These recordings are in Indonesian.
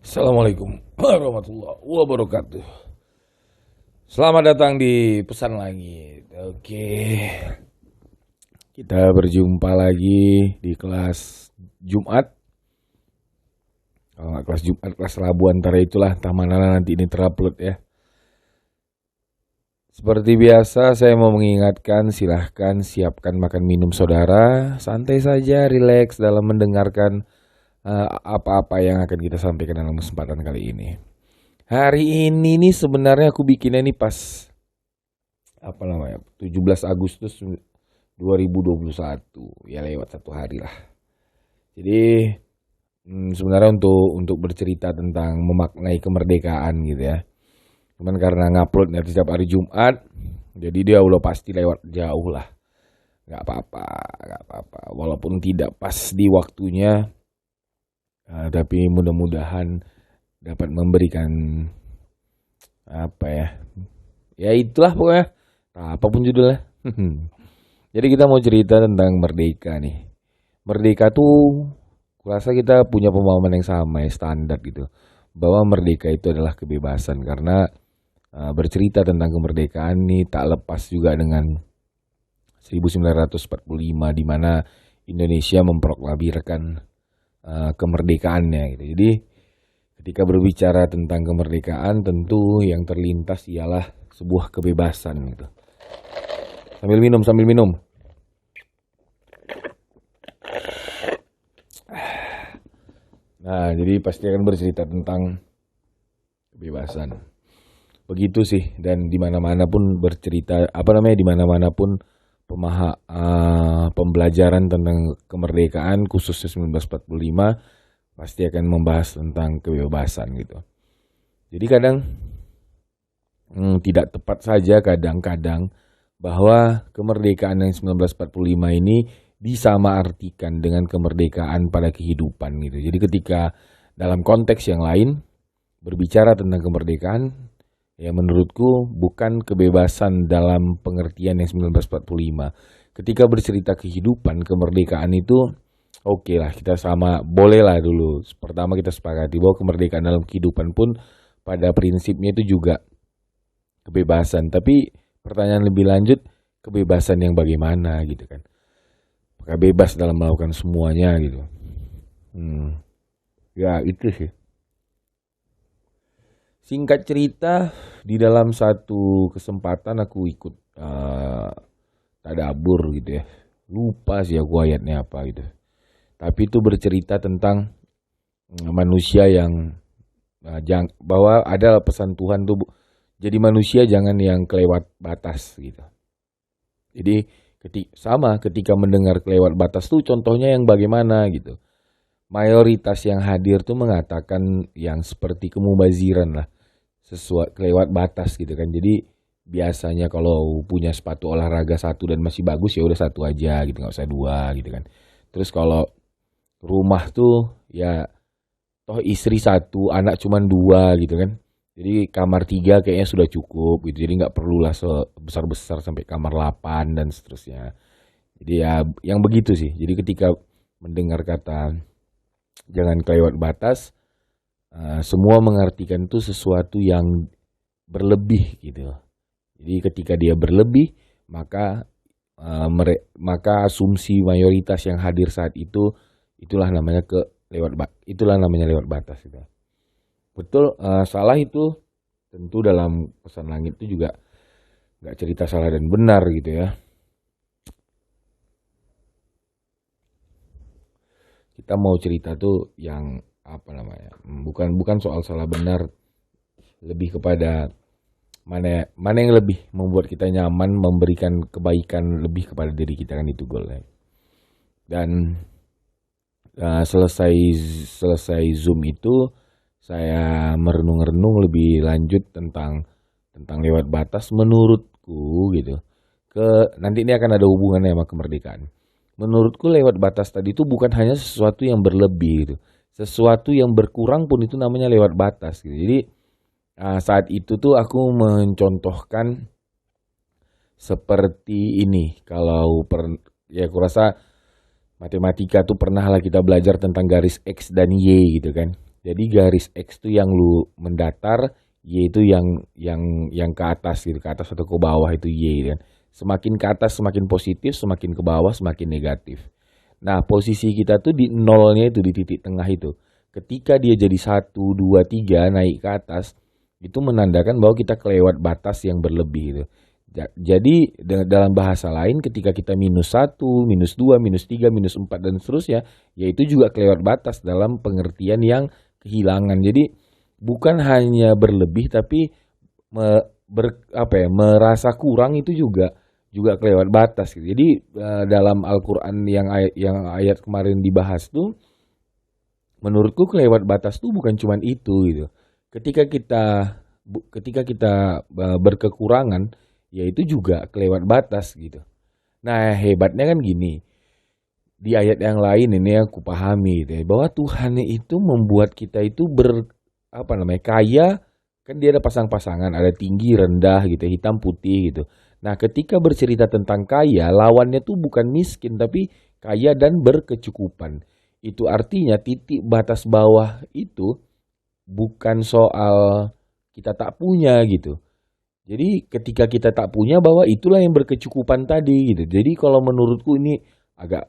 Assalamualaikum warahmatullahi wabarakatuh. Selamat datang di Pesan Langit. Oke, kita berjumpa lagi di kelas Jumat. Kalau nggak kelas Jumat, kelas Rabu antara itulah. Entah mana nanti ini terupload ya. Seperti biasa, saya mau mengingatkan, silahkan siapkan makan minum saudara. Santai saja, rileks dalam mendengarkan apa-apa yang akan kita sampaikan dalam kesempatan kali ini. Hari ini nih sebenarnya aku bikinnya nih pas 17 Agustus 2021, ya lewat satu hari lah. Jadi sebenarnya untuk bercerita tentang memaknai kemerdekaan gitu ya. Cuman karena nguploadnya setiap hari Jumat, jadi dia udah pasti lewat jauh lah. Gak apa-apa. Walaupun tidak pas di waktunya, tapi mudah-mudahan dapat memberikan ya itulah pokoknya, apapun judulnya. Jadi kita mau cerita tentang merdeka nih. Merdeka tuh kurasa kita punya pemahaman yang sama ya, standar gitu, bahwa merdeka itu adalah kebebasan. Karena bercerita tentang kemerdekaan nih tak lepas juga dengan 1945, di mana Indonesia memproklamirkan kemerdekaannya gitu. Jadi ketika berbicara tentang kemerdekaan, tentu yang terlintas ialah sebuah kebebasan gitu. Sambil minum. Nah, jadi pasti akan bercerita tentang kebebasan. Begitu sih, dan di mana-mana pun bercerita di mana-mana pun pembelajaran tentang kemerdekaan khususnya 1945 pasti akan membahas tentang kebebasan gitu. Jadi kadang tidak tepat saja kadang-kadang bahwa kemerdekaan yang 1945 ini disamaartikan dengan kemerdekaan pada kehidupan gitu. Jadi ketika dalam konteks yang lain berbicara tentang kemerdekaan, ya menurutku bukan kebebasan dalam pengertian yang 1945. Ketika bercerita kehidupan, kemerdekaan itu oke lah, kita sama, boleh lah dulu. Pertama kita sepakati bahwa kemerdekaan dalam kehidupan pun pada prinsipnya itu juga kebebasan. Tapi pertanyaan lebih lanjut, kebebasan yang bagaimana gitu kan. Apakah bebas dalam melakukan semuanya gitu. Ya itu sih. Singkat cerita, di dalam satu kesempatan aku ikut tadabur gitu ya. Lupa sih aku ayatnya apa gitu. Tapi itu bercerita tentang manusia yang bahwa ada pesan Tuhan tuh, jadi manusia jangan yang kelewat batas gitu. Jadi ketika mendengar kelewat batas tuh contohnya yang bagaimana gitu. Mayoritas yang hadir tuh mengatakan yang seperti kemubaziran lah, sesuai kelewat batas gitu kan. Jadi biasanya kalau punya sepatu olahraga satu dan masih bagus ya udah satu aja gitu, nggak usah dua gitu kan. Terus kalau rumah tuh ya toh istri satu, anak cuman dua gitu kan. Jadi kamar 3 kayaknya sudah cukup gitu. Jadi nggak perlulah sebesar-besar sampai kamar 8 dan seterusnya. Jadi ya yang begitu sih. Jadi ketika mendengar kata jangan kelewat batas, semua mengartikan itu sesuatu yang berlebih gitu. Jadi ketika dia berlebih, maka asumsi mayoritas yang hadir saat itu itulah namanya lewat batas gitu. Betul, salah itu tentu dalam Pesan Langit itu juga nggak cerita salah dan benar gitu ya. Kita mau cerita tuh yang bukan soal salah benar, lebih kepada mana yang lebih membuat kita nyaman, memberikan kebaikan lebih kepada diri kita, kan itu goalnya. Dan selesai Zoom itu saya merenung-renung lebih lanjut tentang lewat batas menurutku gitu. Nanti ini akan ada hubungannya sama kemerdekaan. Menurutku lewat batas tadi itu bukan hanya sesuatu yang berlebih gitu. Sesuatu yang berkurang pun itu namanya lewat batas gitu. Jadi saat itu tuh aku mencontohkan seperti ini. Ya aku rasa matematika tuh pernah lah kita belajar tentang garis X dan Y gitu kan. Jadi garis X itu yang lu mendatar, Y itu yang ke atas gitu, ke atas atau ke bawah itu Y kan. Semakin ke atas semakin positif, semakin ke bawah semakin negatif. Nah, posisi kita tuh di nolnya itu, di titik tengah itu. Ketika dia jadi 1, 2, 3 naik ke atas, itu menandakan bahwa kita kelewat batas yang berlebih gitu. Jadi dalam bahasa lain ketika kita -1, -2, -3, -4 dan seterusnya, yaitu juga kelewat batas dalam pengertian yang kehilangan. Jadi bukan hanya berlebih tapi merasa kurang itu juga kelewat batas gitu. Jadi dalam Al-Qur'an yang ayat kemarin dibahas tuh menurutku kelewat batas tuh bukan cuman itu gitu. Ketika kita berkekurangan, ya itu juga kelewat batas gitu. Nah, hebatnya kan gini, di ayat yang lain ini yang aku pahami gitu ya, bahwa Tuhan itu membuat kita itu kaya, kan dia ada pasang-pasangan, ada tinggi, rendah gitu, hitam, putih gitu. Nah, ketika bercerita tentang kaya, lawannya tuh bukan miskin tapi kaya dan berkecukupan. Itu artinya titik batas bawah itu bukan soal kita tak punya gitu. Jadi ketika kita tak punya bahwa itulah yang berkecukupan tadi gitu. Jadi kalau menurutku ini agak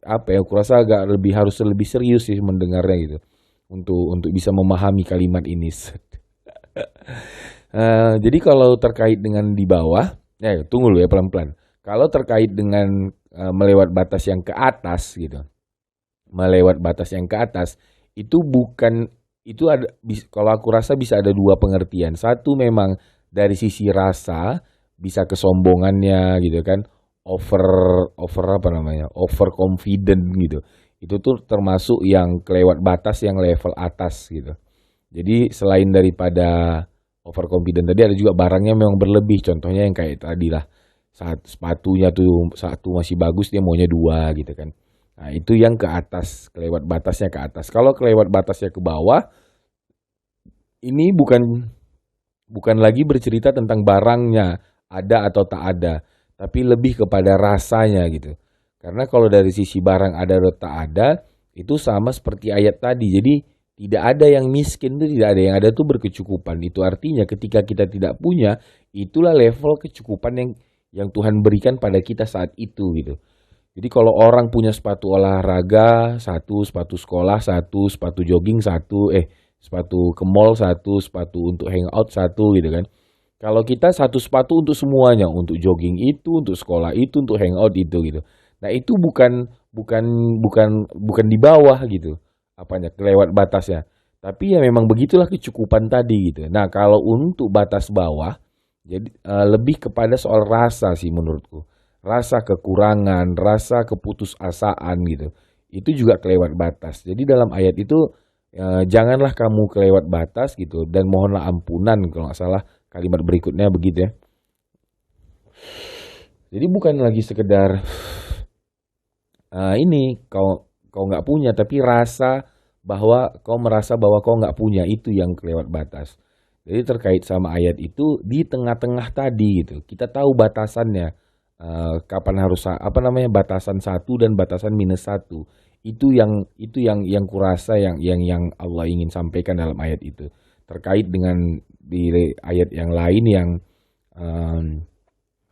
aku rasa harus lebih serius sih mendengarnya gitu. Untuk bisa memahami kalimat ini. Jadi kalau terkait dengan di bawah, tunggu dulu ya pelan-pelan. Kalau terkait dengan melewat batas yang ke atas gitu. Melewat batas yang ke atas itu bukan itu ada kalau aku rasa bisa ada dua pengertian. Satu memang dari sisi rasa bisa kesombongannya gitu kan, over confident gitu. Itu tuh termasuk yang kelewat batas yang level atas gitu. Jadi selain daripada over confident tadi ada juga barangnya memang berlebih. Contohnya yang kayak tadi lah, saat sepatunya tuh satu masih bagus dia maunya dua gitu kan. Nah itu yang ke atas, kelewat batasnya ke atas. Kalau kelewat batasnya ke bawah, ini bukan lagi bercerita tentang barangnya ada atau tak ada, tapi lebih kepada rasanya gitu. Karena kalau dari sisi barang ada atau tak ada, itu sama seperti ayat tadi. Jadi tidak ada yang miskin itu tidak ada, yang ada itu berkecukupan. Itu artinya ketika kita tidak punya, itulah level kecukupan yang Tuhan berikan pada kita saat itu gitu. Jadi kalau orang punya sepatu olahraga satu, sepatu sekolah satu, sepatu jogging satu, sepatu ke mall satu, sepatu untuk hangout satu gitu kan. Kalau kita satu sepatu untuk semuanya, untuk jogging itu, untuk sekolah itu, untuk hangout itu gitu. Nah itu bukan di bawah gitu, kelewat batasnya. Tapi ya memang begitulah kecukupan tadi gitu. Nah kalau untuk batas bawah, jadi lebih kepada soal rasa sih menurutku. Rasa kekurangan, rasa keputusasaan gitu. Itu juga kelewat batas. Jadi dalam ayat itu janganlah kamu kelewat batas gitu dan mohonlah ampunan kalau nggak salah kalimat berikutnya begitu ya. Jadi bukan lagi sekedar ini kau nggak punya tapi kau merasa bahwa kau nggak punya itu yang kelewat batas. Jadi terkait sama ayat itu di tengah-tengah tadi gitu. Kita tahu batasannya. Kapan harus batasan 1 dan batasan -1 itu yang kurasa yang Allah ingin sampaikan dalam ayat itu terkait dengan di ayat yang lain yang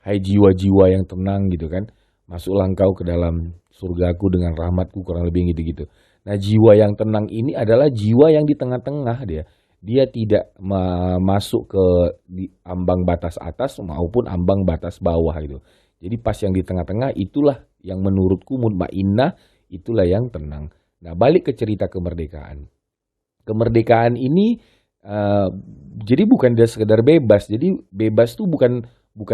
hai jiwa-jiwa yang tenang gitu kan, masuklah engkau ke dalam surgaku dengan rahmatku, kurang lebih gitu-gitu. Nah jiwa yang tenang ini adalah jiwa yang di tengah-tengah dia tidak masuk ke di ambang batas atas maupun ambang batas bawah gitu. Jadi pas yang di tengah-tengah itulah yang menurutku mutmainnah, itulah yang tenang. Nah balik ke cerita kemerdekaan. Kemerdekaan ini jadi bukan dia sekedar bebas. Jadi bebas tuh bukan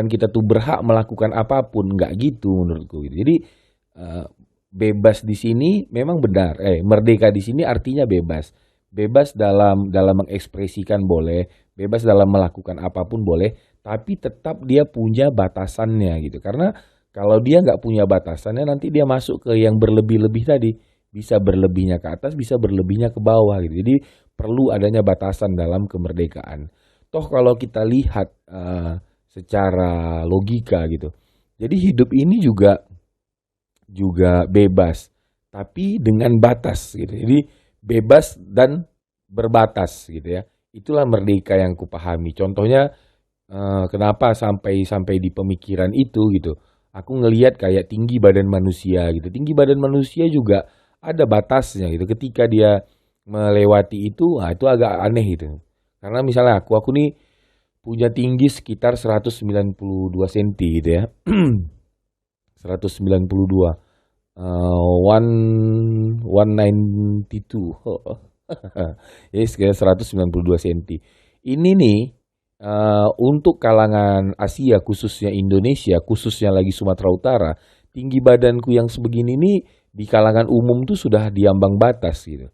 kita tuh berhak melakukan apapun, nggak gitu menurutku. Jadi bebas di sini memang benar. Merdeka di sini artinya bebas. Bebas dalam mengekspresikan boleh, bebas dalam melakukan apapun boleh. Tapi tetap dia punya batasannya gitu. Karena kalau dia nggak punya batasannya nanti dia masuk ke yang berlebih-lebih tadi. Bisa berlebihnya ke atas, bisa berlebihnya ke bawah gitu. Jadi perlu adanya batasan dalam kemerdekaan. Toh kalau kita lihat secara logika gitu. Jadi hidup ini juga bebas. Tapi dengan batas gitu. Jadi bebas dan berbatas gitu ya. Itulah merdeka yang kupahami. Contohnya kenapa sampai di pemikiran itu gitu. Aku ngelihat kayak tinggi badan manusia gitu. Tinggi badan manusia juga ada batasnya gitu. Ketika dia melewati itu, nah itu agak aneh gitu. Karena misalnya aku nih punya tinggi sekitar 192 cm gitu ya. 192. One 192. Jadi sekitar 192 cm. Ini nih untuk kalangan Asia khususnya Indonesia, khususnya lagi Sumatera Utara, tinggi badanku yang sebegini nih di kalangan umum tuh sudah di ambang batas gitu.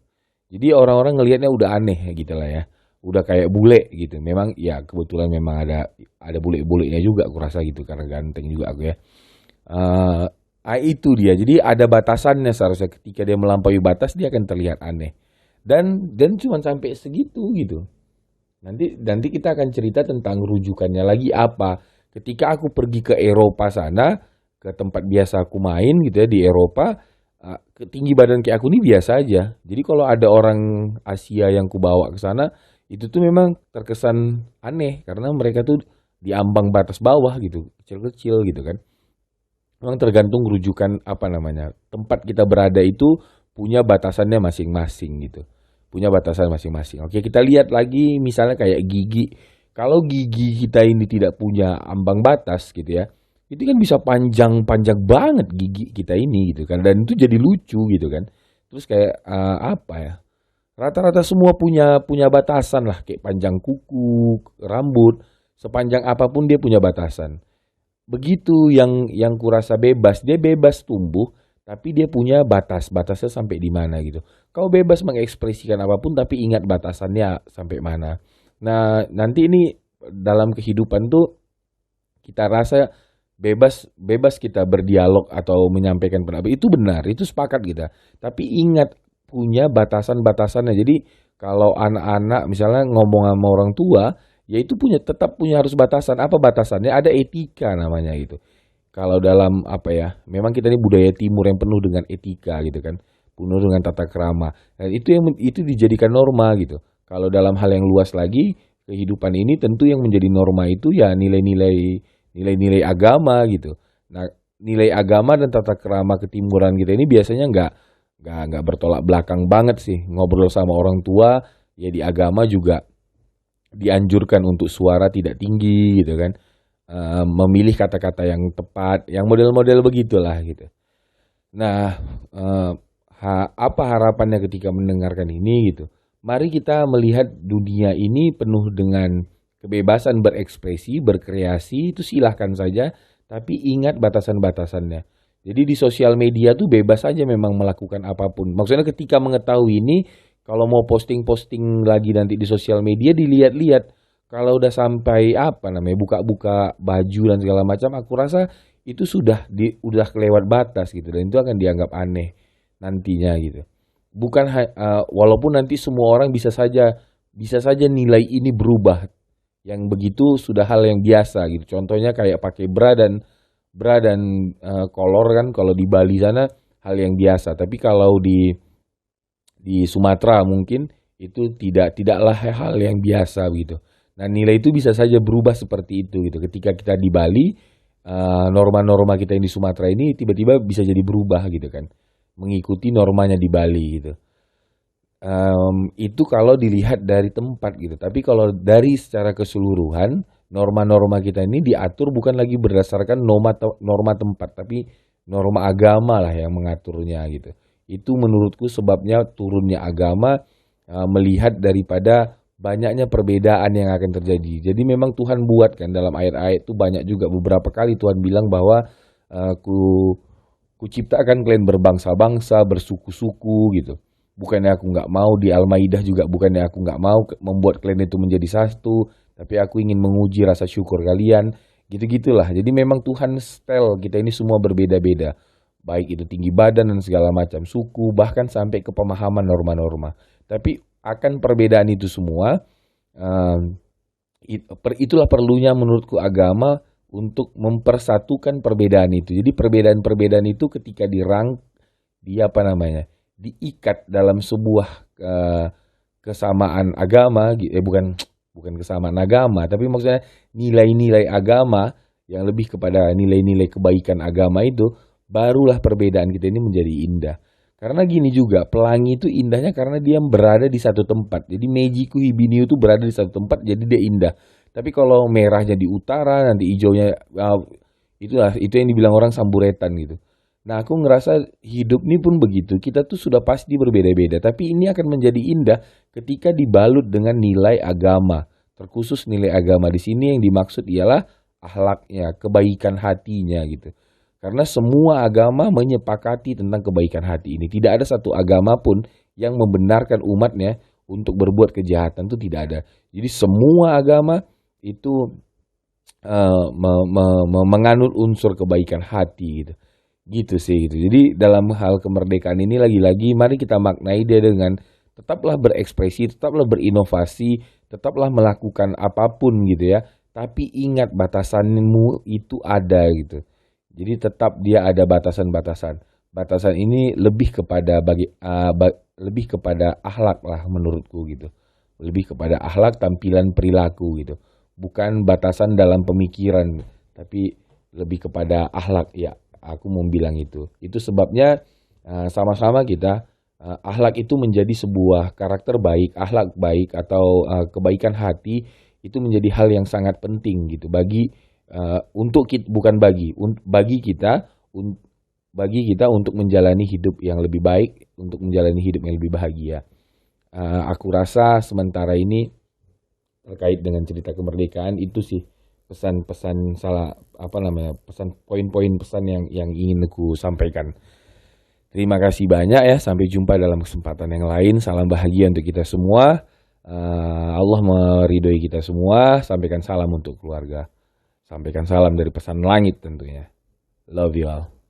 Jadi orang-orang ngelihatnya udah aneh gitu lah ya. Udah kayak bule gitu. Memang ya kebetulan memang ada bule-bulenya juga aku rasa gitu karena ganteng juga aku ya. Eh itu dia. Jadi ada batasannya seharusnya ketika dia melampaui batas dia akan terlihat aneh. Dan cuma sampai segitu gitu. Nanti kita akan cerita tentang rujukannya lagi apa. Ketika aku pergi ke Eropa sana, ke tempat biasa aku main gitu ya di Eropa, tinggi badan kayak aku ini biasa aja. Jadi kalau ada orang Asia yang kubawa ke sana, itu tuh memang terkesan aneh karena mereka tuh di ambang batas bawah gitu, kecil-kecil gitu kan. Memang tergantung rujukan apa namanya. Tempat kita berada itu punya batasannya masing-masing gitu. Punya batasan masing-masing. Oke, kita lihat lagi misalnya kayak gigi. Kalau gigi kita ini tidak punya ambang batas gitu ya. Itu kan bisa panjang-panjang banget gigi kita ini gitu kan. Dan itu jadi lucu gitu kan. Terus kayak apa ya? Rata-rata semua punya batasan lah kayak panjang kuku, rambut, sepanjang apapun dia punya batasan. Begitu yang kurasa bebas, dia bebas tumbuh, tapi dia punya batasnya sampai di mana gitu. Kau bebas mengekspresikan apapun, tapi ingat batasannya sampai mana. Nah, nanti ini dalam kehidupan tuh kita rasa bebas kita berdialog atau menyampaikan pendapat itu benar, itu sepakat kita. Tapi ingat punya batasan-batasannya. Jadi kalau anak-anak misalnya ngomong sama orang tua, ya itu tetap punya harus batasan. Apa batasannya? Ada etika namanya gitu. Kalau dalam apa ya, memang kita ini budaya timur yang penuh dengan etika gitu kan, penuh dengan tata krama. Dan itu dijadikan norma gitu. Kalau dalam hal yang luas lagi, kehidupan ini tentu yang menjadi norma itu ya nilai-nilai agama gitu. Nah, nilai agama dan tata krama ketimuran kita ini biasanya nggak bertolak belakang banget sih. Ngobrol sama orang tua ya di agama juga dianjurkan untuk suara tidak tinggi gitu kan. Memilih kata-kata yang tepat, yang model-model begitulah gitu. Nah, apa harapannya ketika mendengarkan ini gitu? Mari kita melihat dunia ini penuh dengan kebebasan berekspresi, berkreasi, itu silahkan saja, tapi ingat batasan-batasannya. Jadi di sosial media tuh bebas saja memang melakukan apapun. Maksudnya ketika mengetahui ini, kalau mau posting-posting lagi nanti di sosial media dilihat-lihat. Kalau udah sampai apa namanya buka-buka baju dan segala macam, aku rasa itu udah kelewat batas gitu dan itu akan dianggap aneh nantinya gitu. Bukan walaupun nanti semua orang bisa saja nilai ini berubah. Yang begitu sudah hal yang biasa gitu. Contohnya kayak pakai bra dan kolor kan kalau di Bali sana hal yang biasa. Tapi kalau di Sumatera mungkin itu tidaklah hal yang biasa gitu. Nah, nilai itu bisa saja berubah seperti itu gitu. Ketika kita di Bali, norma-norma kita yang di Sumatera ini tiba-tiba bisa jadi berubah gitu kan. Mengikuti normanya di Bali gitu. Itu kalau dilihat dari tempat gitu. Tapi kalau dari secara keseluruhan, norma-norma kita ini diatur bukan lagi berdasarkan norma tempat, tapi norma agama lah yang mengaturnya gitu. Itu menurutku sebabnya turunnya agama melihat daripada banyaknya perbedaan yang akan terjadi. Jadi memang Tuhan buat kan dalam ayat-ayat itu banyak juga beberapa kali Tuhan bilang bahwa ku ciptakan kalian berbangsa-bangsa, bersuku-suku gitu. Bukannya aku nggak mau di Al-Maidah juga bukannya aku nggak mau membuat kalian itu menjadi satu, tapi aku ingin menguji rasa syukur kalian. Gitu-gitulah. Jadi memang Tuhan setel kita ini semua berbeda-beda. Baik itu tinggi badan dan segala macam suku, bahkan sampai ke pemahaman norma-norma. Tapi akan perbedaan itu semua, itulah perlunya menurutku agama untuk mempersatukan perbedaan itu. Jadi perbedaan-perbedaan itu ketika diikat dalam sebuah kesamaan agama, bukan kesamaan agama, tapi maksudnya nilai-nilai agama yang lebih kepada nilai-nilai kebaikan agama itu, barulah perbedaan kita ini menjadi indah. Karena gini juga, pelangi itu indahnya karena dia berada di satu tempat. Jadi Meiji Kuhibiniu itu berada di satu tempat, jadi dia indah. Tapi kalau merahnya di utara, nanti hijaunya, itu yang dibilang orang samburetan gitu. Nah, aku ngerasa hidup ini pun begitu. Kita tuh sudah pasti berbeda-beda, tapi ini akan menjadi indah ketika dibalut dengan nilai agama. Terkhusus nilai agama di sini yang dimaksud ialah akhlaknya, kebaikan hatinya gitu. Karena semua agama menyepakati tentang kebaikan hati ini. Tidak ada satu agama pun yang membenarkan umatnya untuk berbuat kejahatan, itu tidak ada. Jadi semua agama itu menganut unsur kebaikan hati gitu. Gitu sih gitu. Jadi dalam hal kemerdekaan ini lagi-lagi mari kita maknai dia dengan tetaplah berekspresi, tetaplah berinovasi, tetaplah melakukan apapun gitu ya. Tapi ingat batasanmu itu ada gitu. Jadi tetap dia ada batasan-batasan. Batasan ini lebih kepada lebih kepada akhlak lah menurutku gitu. Lebih kepada akhlak, tampilan, perilaku gitu. Bukan batasan dalam pemikiran, tapi lebih kepada akhlak ya. Aku mau bilang itu. Itu sebabnya sama-sama kita akhlak itu menjadi sebuah karakter baik, akhlak baik atau kebaikan hati itu menjadi hal yang sangat penting gitu bagi bagi kita untuk menjalani hidup yang lebih baik, untuk menjalani hidup yang lebih bahagia. Aku rasa sementara ini terkait dengan cerita kemerdekaan itu sih pesan-pesan pesan poin-poin pesan yang ingin aku sampaikan. Terima kasih banyak ya, sampai jumpa dalam kesempatan yang lain. Salam bahagia untuk kita semua. Allah meridhoi kita semua. Sampaikan salam untuk keluarga. Sampaikan salam dari pesan langit tentunya. Love you all.